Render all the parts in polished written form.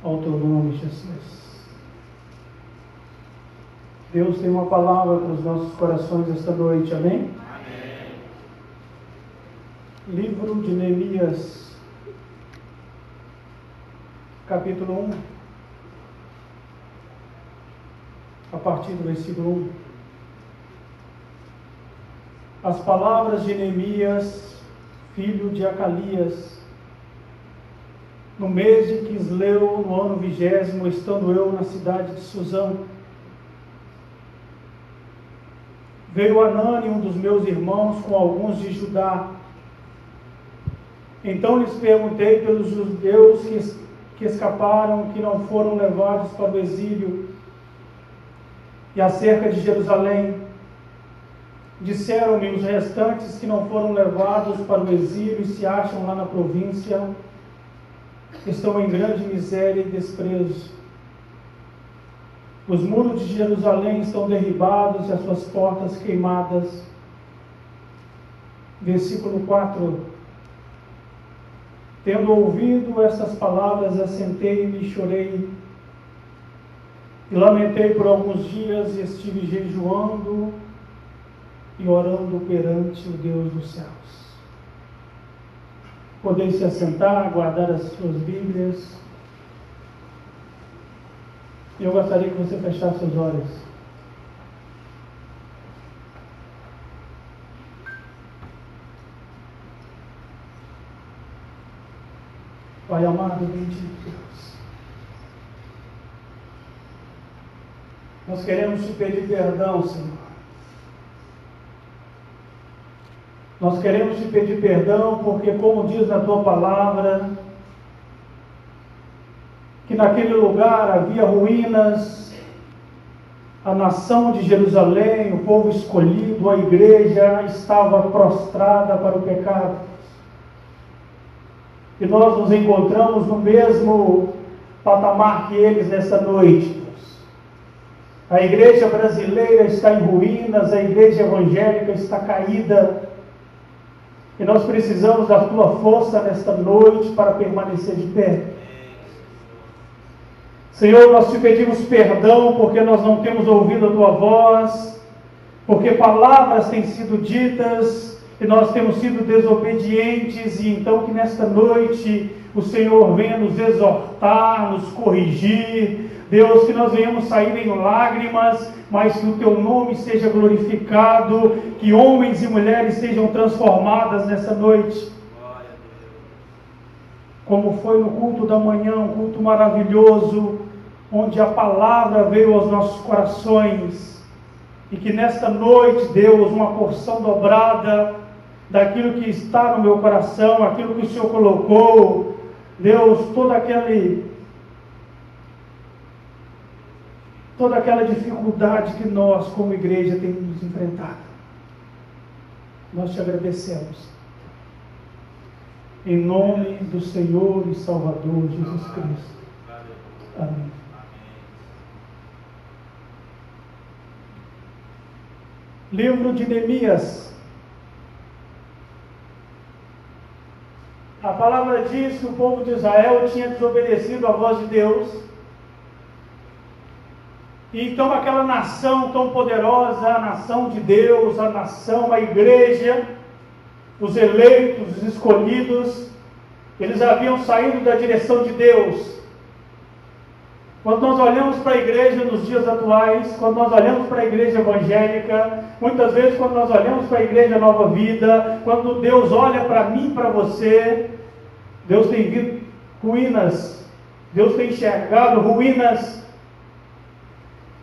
ao teu nome, Jesus. Deus tem uma palavra para os nossos corações esta noite, amém? Amém. Livro de Neemias, capítulo 1, a partir do versículo 1. As palavras de Neemias, filho de Acalias, no mês de Quisleu, no ano 20º, estando eu na cidade de Suzã, veio Anani, um dos meus irmãos, com alguns de Judá. Então lhes perguntei pelos judeus que escaparam, que não foram levados para o exílio, e acerca de Jerusalém. Disseram-me os restantes que não foram levados para o exílio e se acham lá na província, estão em grande miséria e desprezo. Os muros de Jerusalém estão derribados e as suas portas queimadas. Versículo 4. Tendo ouvido estas palavras, assentei-me e chorei, e lamentei por alguns dias, e estive jejuando e orando perante o Deus dos céus. Podeis se assentar, guardar as suas Bíblias. Eu gostaria que você fechasse seus olhos. Pai amado, bendito Deus, nós queremos te pedir perdão, Senhor. Nós queremos te pedir perdão porque, como diz na tua palavra, que naquele lugar havia ruínas, a nação de Jerusalém, o povo escolhido, a igreja estava prostrada para o pecado. E nós nos encontramos no mesmo patamar que eles nessa noite, Deus. A igreja brasileira está em ruínas, a igreja evangélica está caída. E nós precisamos da tua força nesta noite para permanecer de pé. Senhor, nós te pedimos perdão porque nós não temos ouvido a tua voz, porque palavras têm sido ditas e nós temos sido desobedientes, e então que nesta noite o Senhor venha nos exortar, nos corrigir. Deus, que nós venhamos sair em lágrimas, mas que o teu nome seja glorificado, que homens e mulheres sejam transformadas nessa noite. Como foi no culto da manhã, um culto maravilhoso, onde a palavra veio aos nossos corações, e que nesta noite, Deus, uma porção dobrada daquilo que está no meu coração, aquilo que o Senhor colocou, Deus, toda aquela dificuldade que nós, como igreja, temos enfrentado. Nós te agradecemos. Em nome do Senhor e Salvador Jesus Cristo. Amém. Livro de Neemias. A palavra diz que o povo de Israel tinha desobedecido à voz de Deus. E então aquela nação tão poderosa, a nação de Deus, a nação, a igreja, os eleitos, os escolhidos, eles haviam saído da direção de Deus. Quando nós olhamos para a igreja nos dias atuais, quando nós olhamos para a igreja evangélica, muitas vezes quando nós olhamos para a igreja Nova Vida, quando Deus olha para mim e para você, Deus tem visto ruínas, Deus tem enxergado ruínas.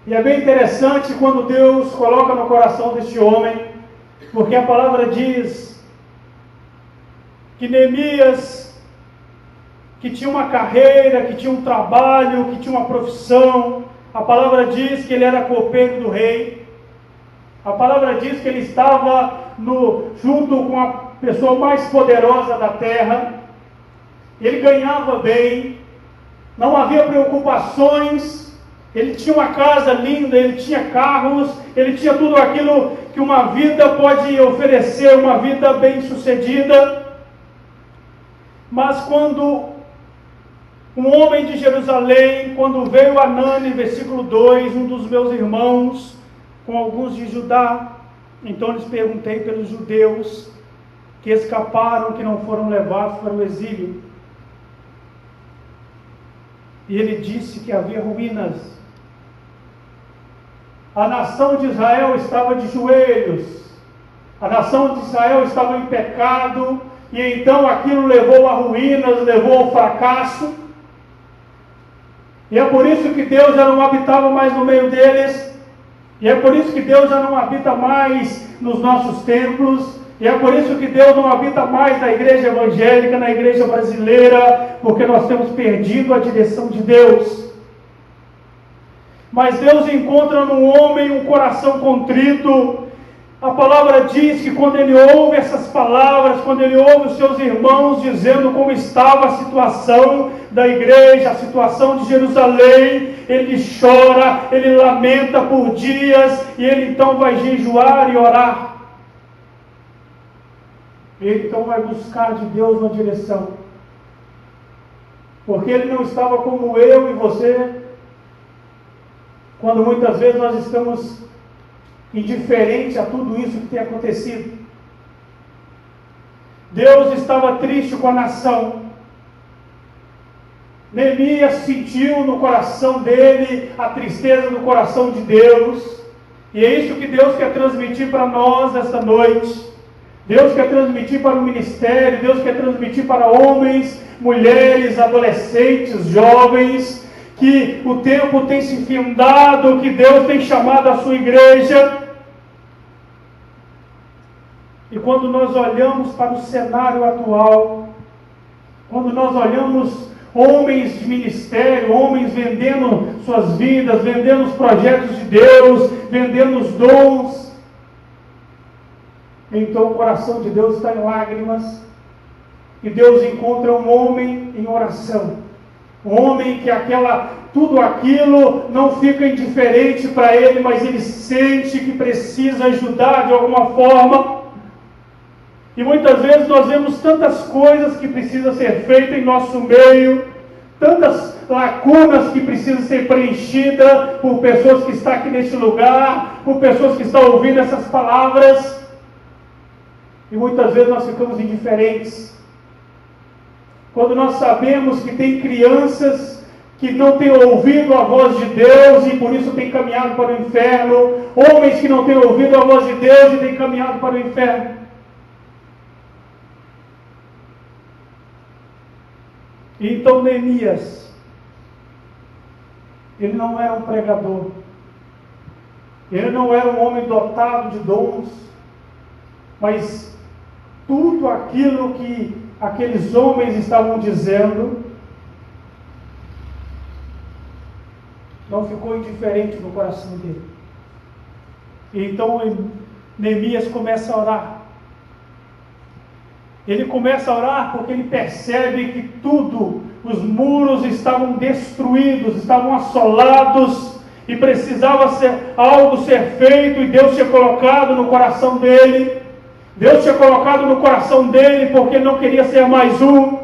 E é bem interessante quando Deus coloca no coração deste homem, porque a palavra diz que Neemias, que tinha uma carreira, que tinha um trabalho, que tinha uma profissão, a palavra diz que ele era copeiro do rei, a palavra diz que ele estava junto com a pessoa mais poderosa da terra, ele ganhava bem, não havia preocupações, ele tinha uma casa linda, ele tinha carros, ele tinha tudo aquilo que uma vida pode oferecer, uma vida bem sucedida. Mas quando Um homem de Jerusalém, quando veio Anani, versículo 2, um dos meus irmãos, com alguns de Judá, então lhes perguntei pelos judeus que escaparam, que não foram levados para o exílio. E ele disse que havia ruínas. A nação de Israel estava de joelhos, a nação de Israel estava em pecado, e então aquilo levou a ruínas, levou ao fracasso. E é por isso que Deus já não habitava mais no meio deles, e é por isso que Deus já não habita mais nos nossos templos, e é por isso que Deus não habita mais na igreja evangélica, na igreja brasileira, porque nós temos perdido a direção de Deus. Mas Deus encontra no homem um coração contrito. A palavra diz que quando ele ouve essas palavras, quando ele ouve os seus irmãos dizendo como estava a situação da igreja, a situação de Jerusalém, ele chora, ele lamenta por dias, e ele então vai jejuar e orar. Ele então vai buscar de Deus uma direção, porque ele não estava como eu e você, quando muitas vezes nós estamos indiferentes a tudo isso que tem acontecido. Deus estava triste com a nação. Neemias sentiu no coração dele a tristeza do coração de Deus, e é isso que Deus quer transmitir para nós esta noite. Deus quer transmitir para o ministério, Deus quer transmitir para homens, mulheres, adolescentes, jovens, que o tempo tem se findado, que Deus tem chamado a sua igreja. E quando nós olhamos para o cenário atual, quando nós olhamos homens de ministério, homens vendendo suas vidas, vendendo os projetos de Deus, vendendo os dons, então o coração de Deus está em lágrimas, e Deus encontra um homem em oração, um homem que tudo aquilo não fica indiferente para ele, mas ele sente que precisa ajudar de alguma forma. E muitas vezes nós vemos tantas coisas que precisam ser feitas em nosso meio, tantas lacunas que precisam ser preenchidas por pessoas que estão aqui neste lugar, por pessoas que estão ouvindo essas palavras, e muitas vezes nós ficamos indiferentes. Quando nós sabemos que tem crianças que não têm ouvido a voz de Deus e por isso têm caminhado para o inferno, homens que não têm ouvido a voz de Deus e têm caminhado para o inferno. E então Neemias, ele não era um pregador, ele não era um homem dotado de dons, mas tudo aquilo que aqueles homens estavam dizendo não ficou indiferente no coração dele. E então Neemias começa a orar. Ele começa a orar porque ele percebe que os muros estavam destruídos, estavam assolados, e precisava algo ser feito, e Deus tinha colocado no coração dele. Deus tinha colocado no coração dele porque ele não queria ser mais um.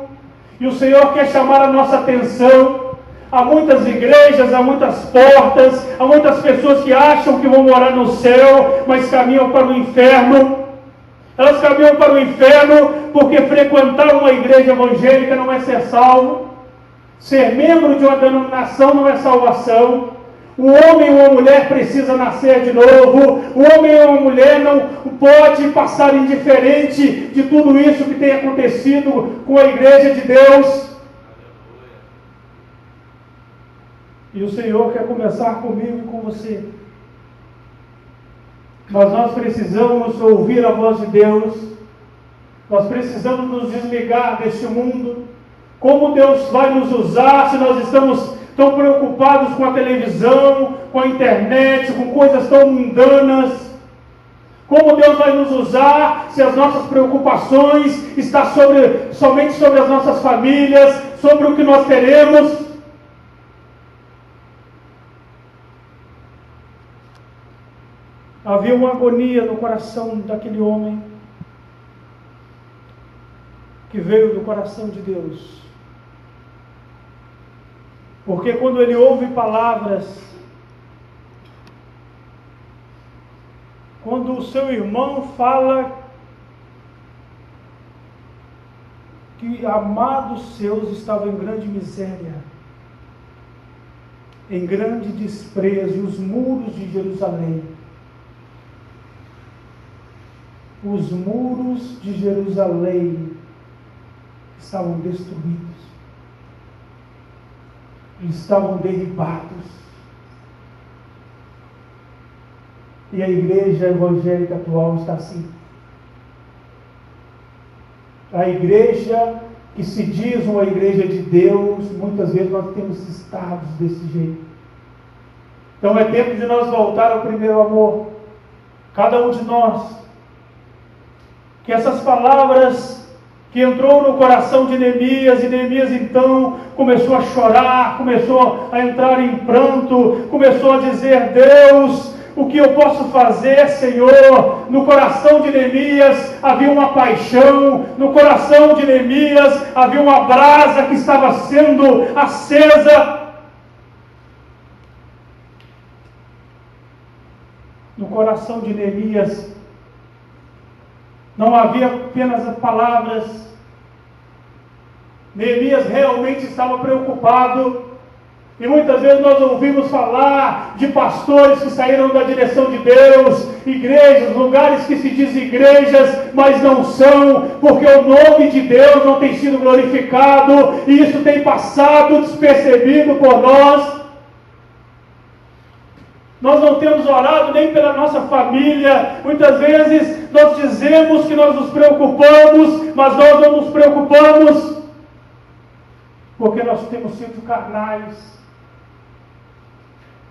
E o Senhor quer chamar a nossa atenção. Há muitas igrejas, há muitas portas, há muitas pessoas que acham que vão morar no céu, mas caminham para o inferno. Elas caminham para o inferno porque frequentar uma igreja evangélica não é ser salvo. Ser membro de uma denominação não é salvação. Um homem ou uma mulher precisa nascer de novo. Um homem ou uma mulher não pode passar indiferente de tudo isso que tem acontecido com a igreja de Deus. E o Senhor quer começar comigo e com você. Mas nós precisamos ouvir a voz de Deus. Nós precisamos nos desligar deste mundo. Como Deus vai nos usar se nós estamos tão preocupados com a televisão, com a internet, com coisas tão mundanas? Como Deus vai nos usar se as nossas preocupações estão somente sobre as nossas famílias, sobre o que nós teremos? Havia uma agonia no coração daquele homem que veio do coração de Deus. Porque quando ele ouve palavras, quando o seu irmão fala que amados seus estavam em grande miséria, em grande desprezo, e os muros de Jerusalém, os muros de Jerusalém estavam destruídos, estavam derribados. E a igreja evangélica atual está assim. A igreja que se diz uma igreja de Deus, muitas vezes nós temos estados desse jeito. Então é tempo de nós voltar ao primeiro amor, cada um de nós. Que essas palavras que entrou no coração de Neemias, e Neemias então começou a chorar, começou a entrar em pranto, começou a dizer: Deus, o que eu posso fazer, Senhor? No coração de Neemias havia uma paixão, no coração de Neemias havia uma brasa que estava sendo acesa. No coração de Neemias não havia apenas palavras. Neemias realmente estava preocupado. E muitas vezes nós ouvimos falar de pastores que saíram da direção de Deus, igrejas, lugares que se dizem igrejas, mas não são, porque o nome de Deus não tem sido glorificado, e isso tem passado despercebido por nós. Nós não temos orado nem pela nossa família. Muitas vezes nós dizemos que nós nos preocupamos, mas nós não nos preocupamos, porque nós temos sido carnais.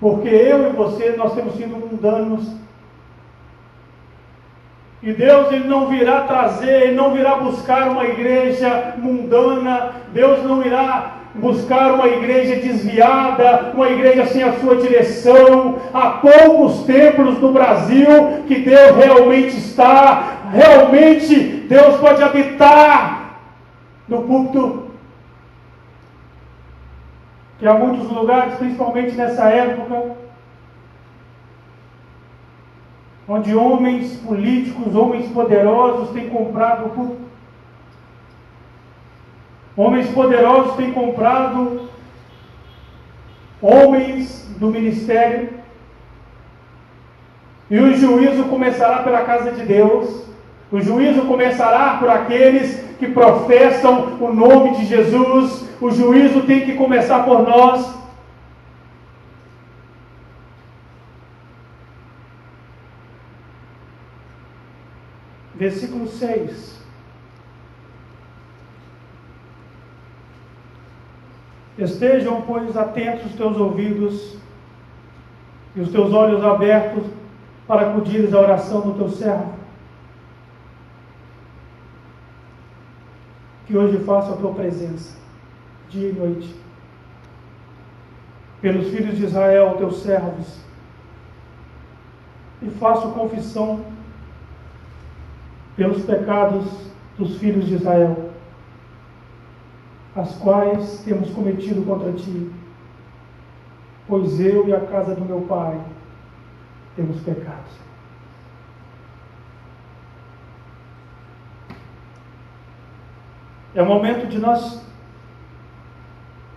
Porque eu e você, nós temos sido mundanos. E Deus, Ele não virá trazer, Ele não virá buscar uma igreja mundana. Deus não irá buscar uma igreja desviada, uma igreja sem a sua direção. Há poucos templos no Brasil que Deus realmente está. Realmente Deus pode habitar no púlpito. Que há muitos lugares, principalmente nessa época, onde homens políticos, homens poderosos têm comprado o púlpito. Homens poderosos têm comprado homens do ministério. E o juízo começará pela casa de Deus. O juízo começará por aqueles que professam o nome de Jesus. O juízo tem que começar por nós. Versículo 6. Estejam, pois, atentos os teus ouvidos e os teus olhos abertos para acudires à oração do teu servo, que hoje faço a tua presença, dia e noite, pelos filhos de Israel, teus servos, e faço confissão pelos pecados dos filhos de Israel, as quais temos cometido contra ti, pois eu e a casa do meu pai temos pecado. É o momento de nós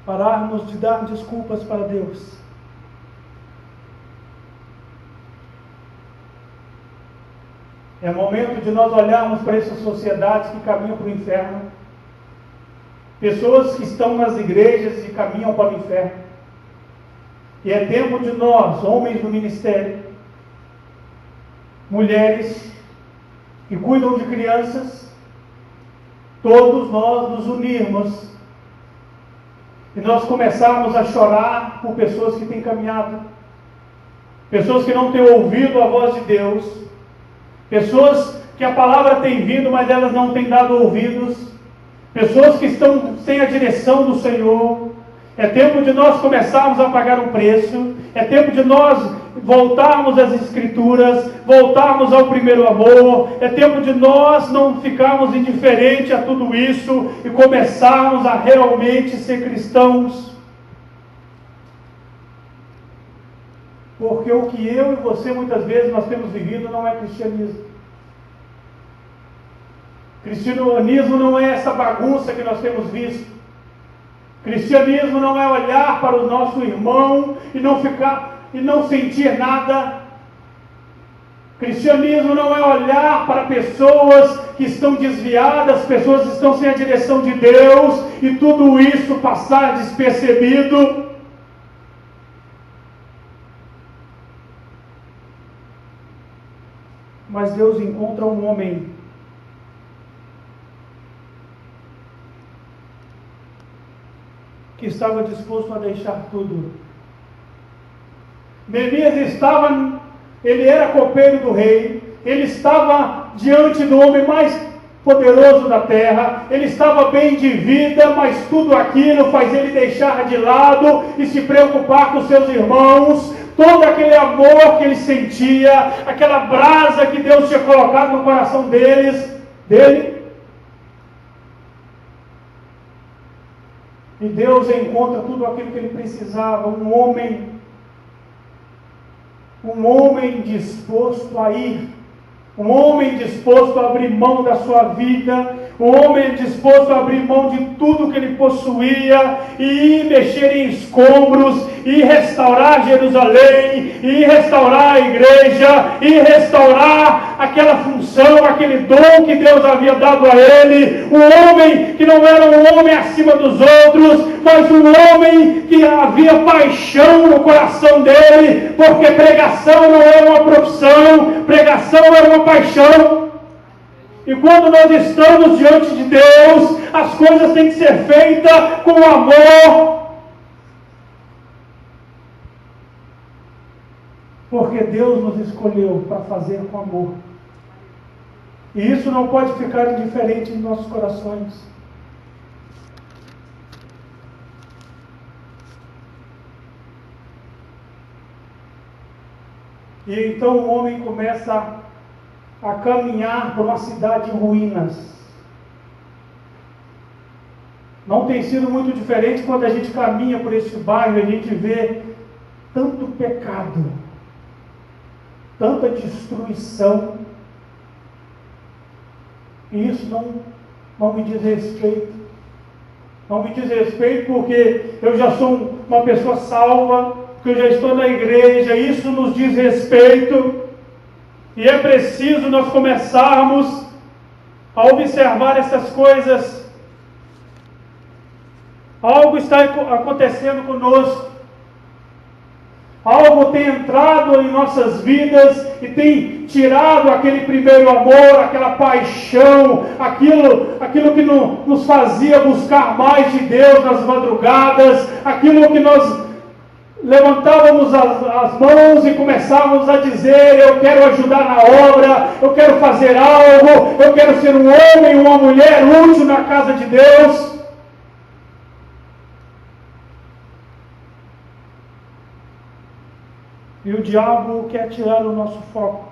pararmos de dar desculpas para Deus. É o momento de nós olharmos para essa sociedade que caminha para o inferno. Pessoas que estão nas igrejas e caminham para o inferno. E é tempo de nós, homens do ministério, mulheres que cuidam de crianças, todos nós nos unirmos e nós começarmos a chorar por pessoas que têm caminhado, pessoas que não têm ouvido a voz de Deus, pessoas que a palavra tem vindo, mas elas não têm dado ouvidos, pessoas que estão sem a direção do Senhor. É tempo de nós começarmos a pagar um preço, é tempo de nós voltarmos às Escrituras, voltarmos ao primeiro amor, é tempo de nós não ficarmos indiferentes a tudo isso e começarmos a realmente ser cristãos. Porque o que eu e você muitas vezes nós temos vivido não é cristianismo. Cristianismo não é essa bagunça que nós temos visto. Cristianismo não é olhar para o nosso irmão e não sentir nada. Cristianismo não é olhar para pessoas que estão desviadas, pessoas que estão sem a direção de Deus e tudo isso passar despercebido. Mas Deus encontra um homem que estava disposto a deixar tudo. Neemias ele era copeiro do rei, ele estava diante do homem mais poderoso da terra, ele estava bem de vida, mas tudo aquilo faz ele deixar de lado e se preocupar com seus irmãos. Todo aquele amor que ele sentia, aquela brasa que Deus tinha colocado no coração dele. E Deus encontra tudo aquilo que ele precisava, um homem disposto a ir, um homem disposto a abrir mão da sua vida, um homem disposto a abrir mão de tudo que ele possuía, e ir mexer em escombros, e restaurar Jerusalém, e restaurar a igreja, e restaurar aquela função, aquele dom que Deus havia dado a ele, um homem que não era um homem acima dos outros, mas um homem que havia paixão no coração dele, porque pregação não era uma profissão, pregação era uma paixão. E quando nós estamos diante de Deus, as coisas têm que ser feitas com amor. Porque Deus nos escolheu para fazer com amor. E isso não pode ficar indiferente em nossos corações. E então o homem começa a caminhar por uma cidade em ruínas. Não tem sido muito diferente quando a gente caminha por esse bairro e a gente vê tanto pecado, tanta destruição. E isso não me diz respeito. Não me diz respeito porque eu já sou uma pessoa salva, porque eu já estou na igreja, isso nos diz respeito. E é preciso nós começarmos a observar essas coisas. Algo está acontecendo conosco. Algo tem entrado em nossas vidas e tem tirado aquele primeiro amor, aquela paixão, aquilo que nos fazia buscar mais de Deus nas madrugadas, aquilo que nós levantávamos as mãos e começávamos a dizer: eu quero ajudar na obra, eu quero fazer algo, eu quero ser um homem, uma mulher útil na casa de Deus. E o diabo quer tirar o nosso foco.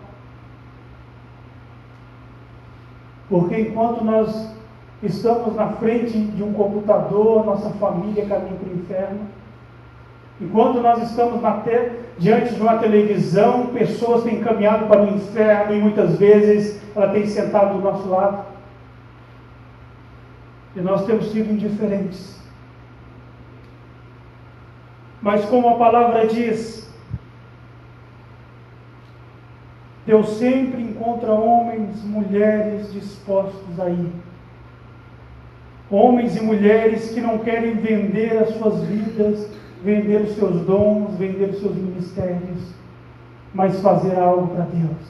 Porque enquanto nós estamos na frente de um computador, nossa família caminha para o inferno. Enquanto nós estamos diante de uma televisão, pessoas têm caminhado para o inferno e muitas vezes ela tem sentado do nosso lado. E nós temos sido indiferentes. Mas como a palavra diz, Deus sempre encontra homens, mulheres dispostos a ir. Homens e mulheres que não querem vender as suas vidas, vender os seus dons, vender os seus ministérios, mas fazer algo para Deus.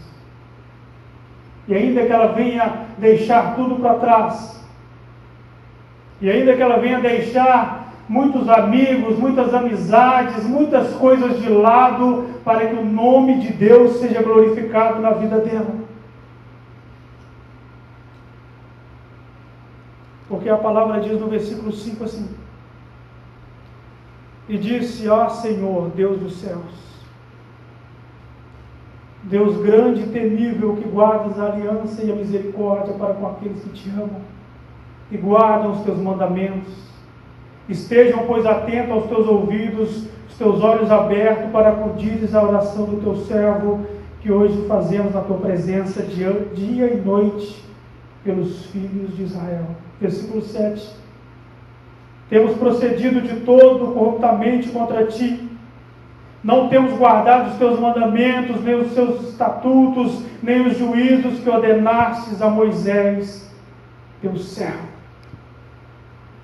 E ainda que ela venha deixar tudo para trás, e ainda que ela venha deixar muitos amigos, muitas amizades, muitas coisas de lado, para que o nome de Deus seja glorificado na vida dela. Porque a palavra diz no versículo 5 assim: e disse: ó Senhor, Deus dos céus, Deus grande e temível, que guardas a aliança e a misericórdia para com aqueles que te amam e guardam os teus mandamentos. Estejam, pois, atentos aos teus ouvidos, os teus olhos abertos, para acudires à oração do teu servo, que hoje fazemos na tua presença, dia e noite, pelos filhos de Israel. Versículo 7. Temos procedido de todo corruptamente contra ti, não temos guardado os teus mandamentos, nem os teus estatutos, nem os juízos que ordenastes a Moisés, teu servo.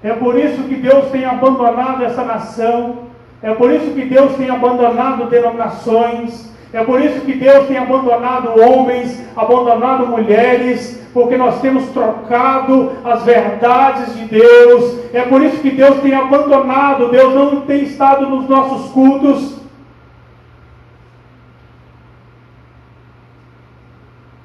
É por isso que Deus tem abandonado essa nação, é por isso que Deus tem abandonado denominações, é por isso que Deus tem abandonado homens, abandonado mulheres, porque nós temos trocado as verdades de Deus. É por isso que Deus tem abandonado, Deus não tem estado nos nossos cultos,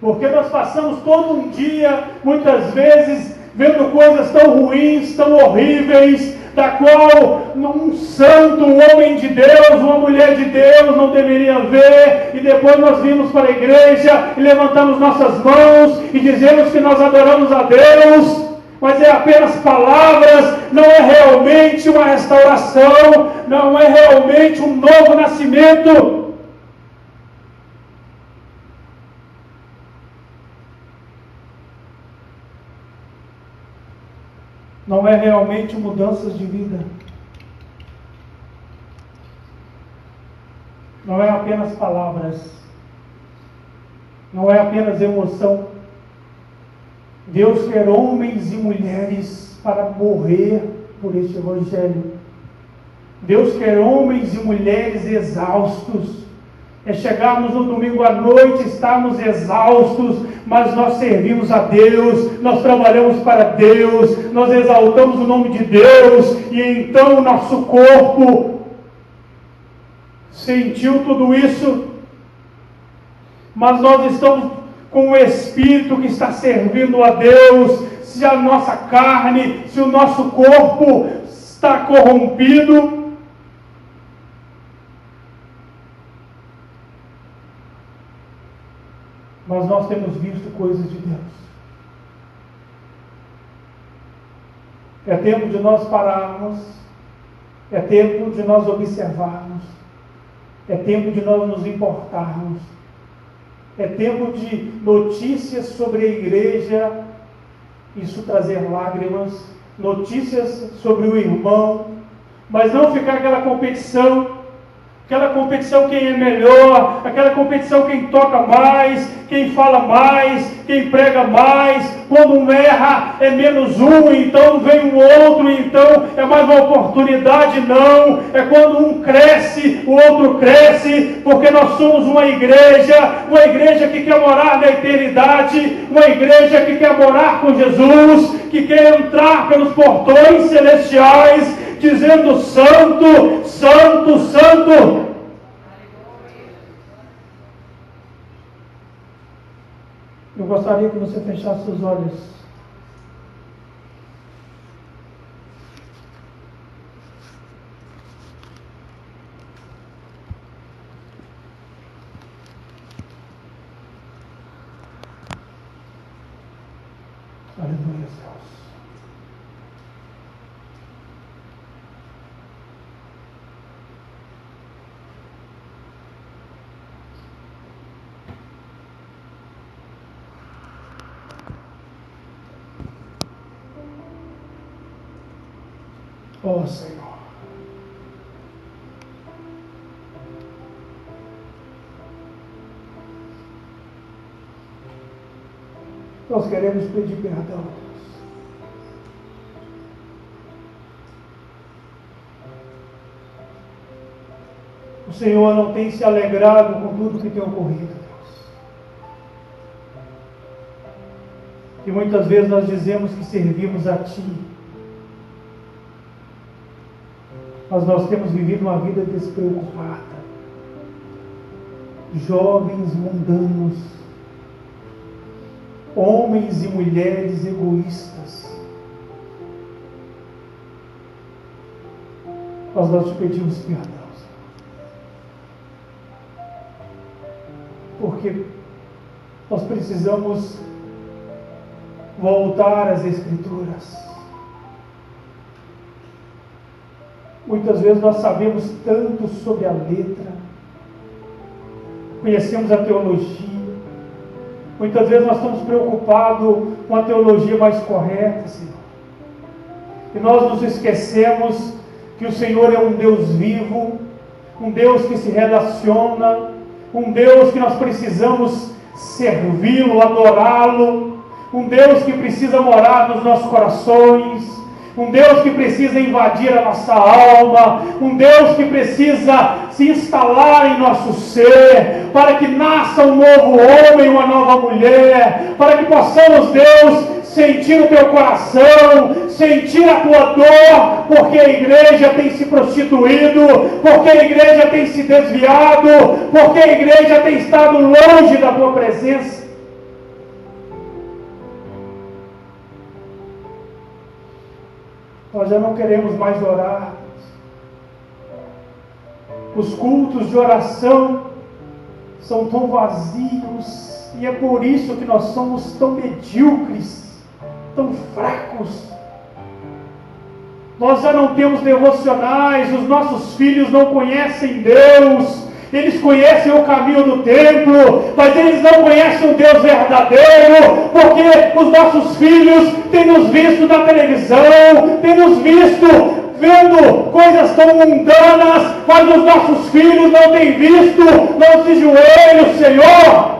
porque nós passamos todo um dia, muitas vezes, vendo coisas tão ruins, tão horríveis, da qual um santo, um homem de Deus, uma mulher de Deus não deveria ver, e depois nós vimos para a igreja e levantamos nossas mãos e dizemos que nós adoramos a Deus, mas é apenas palavras, não é realmente uma restauração, não é realmente um novo nascimento. Não é realmente mudanças de vida. Não é apenas palavras. Não é apenas emoção. Deus quer homens e mulheres para morrer por este Evangelho. Deus quer homens e mulheres exaustos. É chegarmos no domingo à noite, estarmos exaustos, mas nós servimos a Deus, nós trabalhamos para Deus, nós exaltamos o nome de Deus, e então o nosso corpo sentiu tudo isso, mas nós estamos com o Espírito que está servindo a Deus. Se a nossa carne, se o nosso corpo está corrompido, mas nós temos visto coisas de Deus. É tempo de nós pararmos, é tempo de nós observarmos, é tempo de nós nos importarmos, é tempo de notícias sobre a igreja, isso trazer lágrimas, notícias sobre o irmão, mas não ficar aquela competição quem é melhor, aquela competição quem toca mais, quem fala mais, quem prega mais. Quando um erra é menos um, então vem o outro, então é mais uma oportunidade. Não, é quando um cresce, o outro cresce, porque nós somos uma igreja que quer morar na eternidade, uma igreja que quer morar com Jesus, que quer entrar pelos portões celestiais, dizendo: Santo, Santo, Santo. Eu gostaria que você fechasse seus olhos. Aleluia, Deus. Oh, Senhor. Nós queremos pedir perdão, Deus. O Senhor não tem se alegrado com tudo que tem ocorrido, Deus. E muitas vezes nós dizemos que servimos a Ti, mas nós temos vivido uma vida despreocupada, jovens mundanos, homens e mulheres egoístas. Mas nós te pedimos perdão, porque nós precisamos voltar às Escrituras. Muitas vezes nós sabemos tanto sobre a letra, conhecemos a teologia, muitas vezes nós estamos preocupados com a teologia mais correta, Senhor. E nós nos esquecemos que o Senhor é um Deus vivo, um Deus que se relaciona, um Deus que nós precisamos servi-lo, adorá-lo, um Deus que precisa morar nos nossos corações, um Deus que precisa invadir a nossa alma, um Deus que precisa se instalar em nosso ser, para que nasça um novo homem, uma nova mulher, para que possamos, Deus, sentir o teu coração, sentir a tua dor, porque a igreja tem se prostituído, porque a igreja tem se desviado, porque a igreja tem estado longe da tua presença. Nós já não queremos mais orar. Os cultos de oração são tão vazios, e é por isso que nós somos tão medíocres, tão fracos. Nós já não temos devocionais, os nossos filhos não conhecem Deus. Eles conhecem o caminho do templo, mas eles não conhecem o Deus verdadeiro, porque os nossos filhos têm nos visto na televisão, têm nos visto vendo coisas tão mundanas, mas os nossos filhos não têm visto nossos joelhos, Senhor.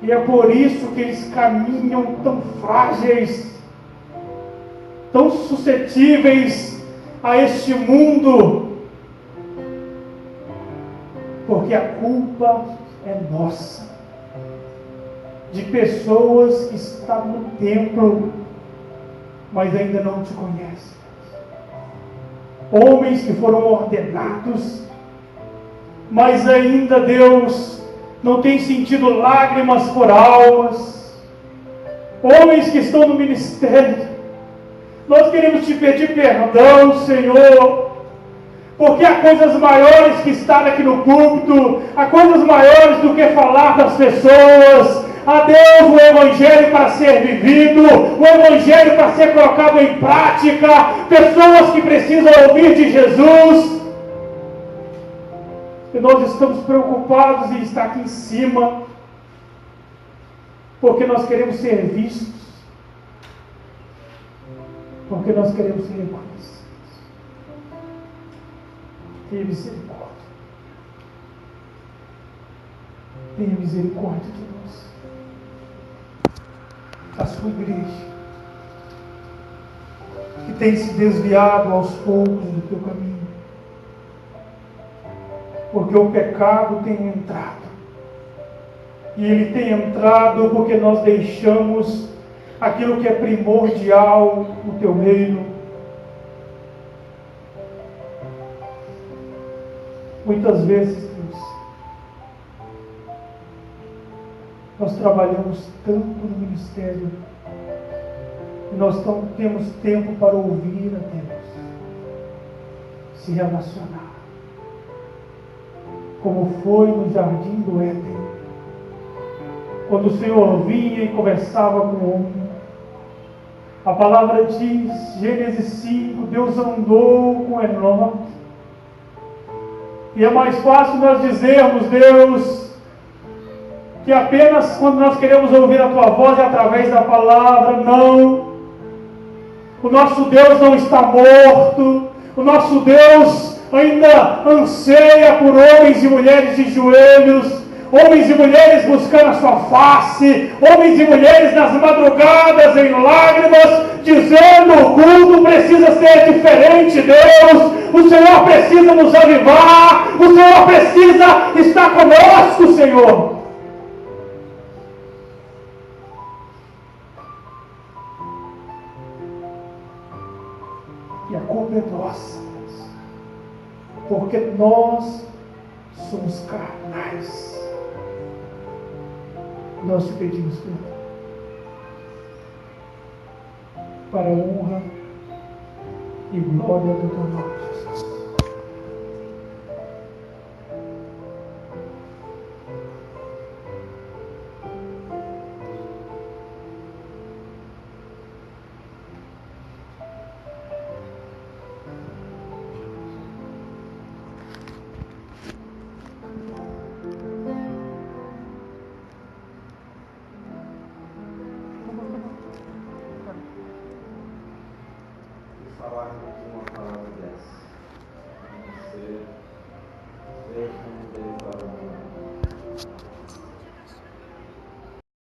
E é por isso que eles caminham tão frágeis, tão suscetíveis a este mundo, porque a culpa é nossa, de pessoas que estão no templo, mas ainda não te conhecem, homens que foram ordenados, mas ainda, Deus, não tem sentido lágrimas por almas, homens que estão no ministério. Nós queremos te pedir perdão, Senhor, porque há coisas maiores que estar aqui no púlpito, há coisas maiores do que falar das pessoas. Há Deus, o Evangelho para ser vivido, o Evangelho para ser colocado em prática, pessoas que precisam ouvir de Jesus. E nós estamos preocupados em estar aqui em cima, porque nós queremos ser vistos, porque nós queremos ser reconhecidos. Tenha misericórdia. Tenha misericórdia de nós, a sua igreja, que tem se desviado aos poucos do teu caminho, porque o pecado tem entrado, e ele tem entrado porque nós deixamos aquilo que é primordial no teu reino. Muitas vezes, Deus, nós trabalhamos tanto no ministério, e nós não temos tempo para ouvir a Deus, se relacionar, como foi no jardim do Éden, quando o Senhor vinha e conversava com o homem. A palavra diz, Gênesis 5, Deus andou com Enoque. E é mais fácil nós dizermos, Deus, que apenas quando nós queremos ouvir a Tua voz é através da palavra. Não. O nosso Deus não está morto. O nosso Deus ainda anseia por homens e mulheres de joelhos, homens e mulheres buscando a Sua face, homens e mulheres nas madrugadas em lágrimas, dizendo: o culto precisa ser diferente, Deus. O Senhor precisa nos avivar, o Senhor precisa estar conosco, Senhor. E a culpa é nossa, porque nós somos carnais. Nós te pedimos perdão, para a honra e glória do teu nome, Jesus. falar com